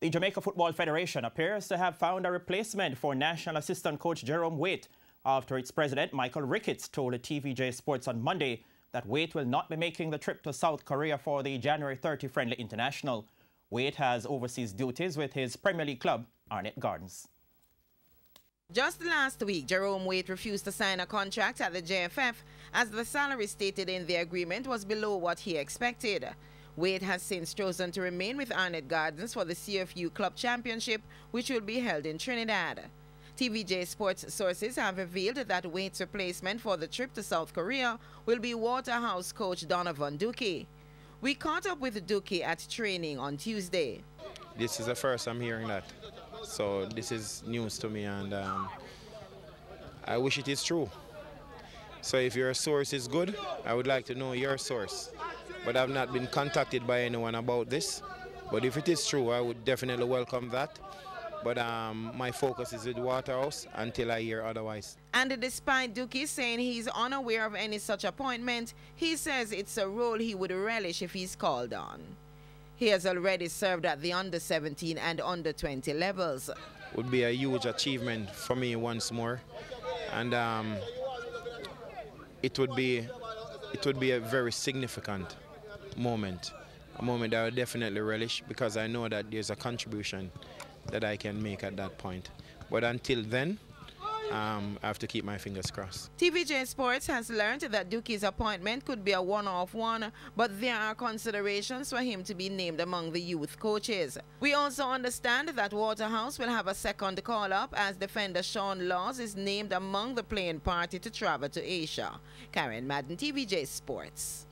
The Jamaica Football Federation appears to have found a replacement for National Assistant Coach Jerome Waite after its president, Michael Ricketts, told TVJ Sports on Monday that Waite will not be making the trip to South Korea for the January 30 Friendly International. Waite has overseas duties with his Premier League club, Arnett Gardens. Just last week, Jerome Waite refused to sign a contract at the JFF as the salary stated in the agreement was below what he expected. Waite has since chosen to remain with Arnett Gardens for the CFU Club Championship, which will be held in Trinidad. TVJ Sports sources have revealed that Waite's replacement for the trip to South Korea will be Waterhouse coach Donovan Dookie. We caught up with Dookie at training on Tuesday. This is the first I'm hearing that, so this is news to me, and I wish it is true. So if your source is good, I would like to know your source. But I've not been contacted by anyone about this. But if it is true, I would definitely welcome that. But my focus is with Waterhouse until I hear otherwise. And despite Dookie saying he's unaware of any such appointment, he says it's a role he would relish if he's called on. He has already served at the under-17 and under-20 levels. It would be a huge achievement for me once more. And it would be a very significant moment, a moment that I would definitely relish, because I know that there's a contribution that I can make at that point. But until then, I have to keep my fingers crossed. TVJ Sports has learned that Dookie's appointment could be a one-off one, but there are considerations for him to be named among the youth coaches. We also understand that Waterhouse will have a second call-up as defender Sean Laws is named among the playing party to travel to Asia. Karen Madden, TVJ Sports.